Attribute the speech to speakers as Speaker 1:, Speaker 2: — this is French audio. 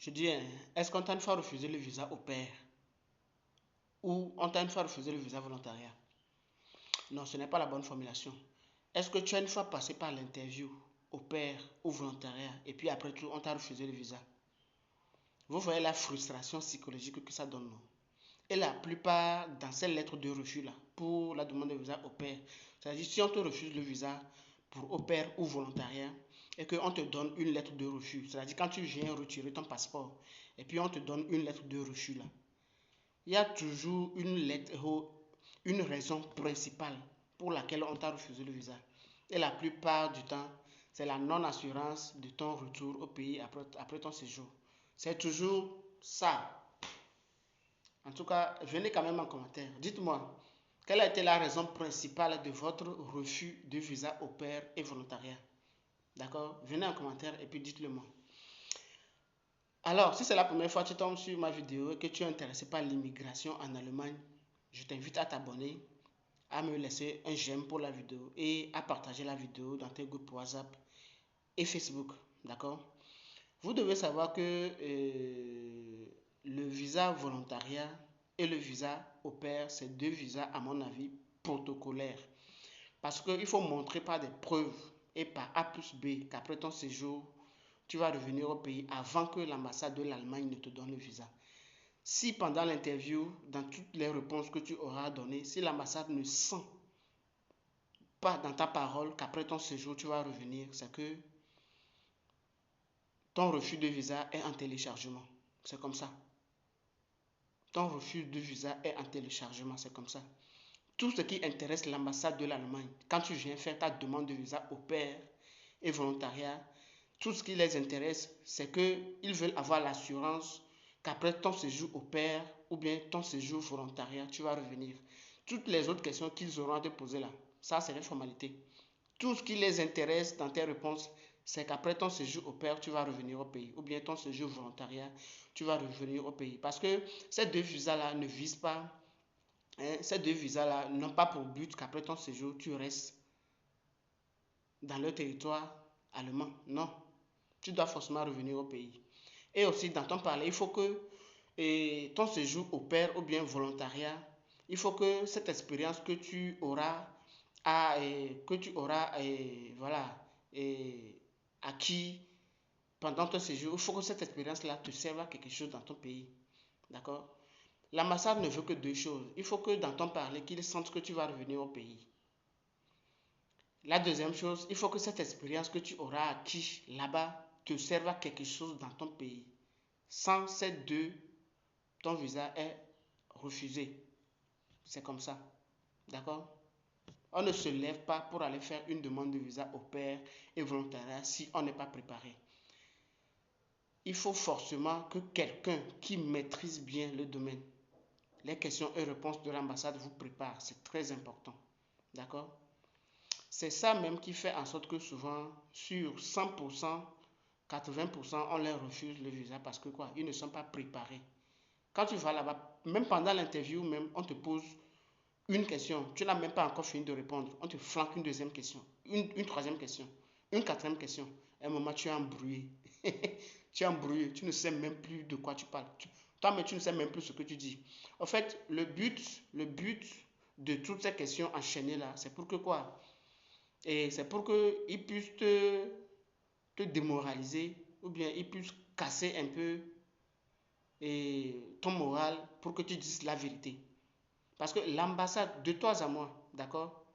Speaker 1: Je dis, est-ce qu'on t'a une fois refusé le visa au pair ou on t'a une fois refusé le visa volontariat? Non, ce n'est pas la bonne formulation. Est-ce que tu as une fois passé par l'interview au pair ou volontariat et puis après tout, on t'a refusé le visa? Vous voyez la frustration psychologique que ça donne, non? Et la plupart, dans ces lettres de refus là, pour la demande de visa au pair, c'est-à-dire si on te refuse le visa pour au pair ou volontariat et qu'on te donne une lettre de refus, c'est-à-dire quand tu viens retirer ton passeport et puis on te donne une lettre de refus là, il y a toujours une lettre, une raison principale pour laquelle on t'a refusé le visa. Et la plupart du temps, c'est la non-assurance de ton retour au pays après ton séjour. C'est toujours ça. En tout cas, venez quand même en commentaire. Dites-moi, quelle a été la raison principale de votre refus de visa au pair et volontariat? D'accord? Venez en commentaire et puis dites-le moi. Alors, si c'est la première fois que tu tombes sur ma vidéo et que tu es intéressé par l'immigration en Allemagne, je t'invite à t'abonner, à me laisser un j'aime pour la vidéo et à partager la vidéo dans tes groupes WhatsApp et Facebook. D'accord? Vous devez savoir que le visa volontariat et le visa au pair, c'est deux visas, à mon avis, protocolaires. Parce qu'il faut montrer par des preuves et par A plus B qu'après ton séjour, tu vas revenir au pays avant que l'ambassade de l'Allemagne ne te donne le visa. Si pendant l'interview, dans toutes les réponses que tu auras données, si l'ambassade ne sent pas dans ta parole qu'après ton séjour, tu vas revenir, c'est que ton refus de visa est en téléchargement. C'est comme ça. Ton refus de visa est en téléchargement, c'est comme ça. Tout ce qui intéresse l'ambassade de l'Allemagne, quand tu viens faire ta demande de visa au pair et volontariat, tout ce qui les intéresse, c'est qu'ils veulent avoir l'assurance qu'après ton séjour au pair ou bien ton séjour volontariat, tu vas revenir. Toutes les autres questions qu'ils auront à te poser là, ça c'est les formalités. Tout ce qui les intéresse dans tes réponses, c'est qu'après ton séjour au pair, tu vas revenir au pays. Ou bien ton séjour volontariat, tu vas revenir au pays. Parce que ces deux visas-là ne visent pas, ces deux visas-là n'ont pas pour but qu'après ton séjour, tu restes dans le territoire allemand. Non, tu dois forcément revenir au pays. Et aussi, dans ton parler, il faut que ton séjour au pair ou bien volontariat, il faut que cette expérience que tu auras voilà, acquis pendant ton séjour, il faut que cette expérience-là te serve à quelque chose dans ton pays. D'accord? L'ambassade ne veut que deux choses. Il faut que dans ton parler, qu'ils sentent que tu vas revenir au pays. La deuxième chose, il faut que cette expérience que tu auras acquis là-bas te serve à quelque chose dans ton pays. Sans ces deux, ton visa est refusé. C'est comme ça. D'accord? On ne se lève pas pour aller faire une demande de visa au pair et volontariat si on n'est pas préparé. Il faut forcément que quelqu'un qui maîtrise bien le domaine, les questions et réponses de l'ambassade vous prépare. C'est très important. D'accord? C'est ça même qui fait en sorte que souvent, sur 100%, 80%, on leur refuse le visa parce que quoi? Ils ne sont pas préparés. Quand tu vas là-bas, même pendant l'interview, même, on te pose une question. Tu n'as même pas encore fini de répondre. On te flanque une deuxième question, une troisième question, une quatrième question. À un moment, tu es embrouillé. Tu es embrouillé. Tu ne sais même plus de quoi tu parles. Toi-même, tu ne sais même plus ce que tu dis. En fait, le but de toutes ces questions enchaînées là, c'est pour que quoi? Et c'est pour qu'ils puissent te démoraliser ou bien ils puissent casser un peu ton moral pour que tu dises la vérité. Parce que l'ambassade, de toi à moi, d'accord,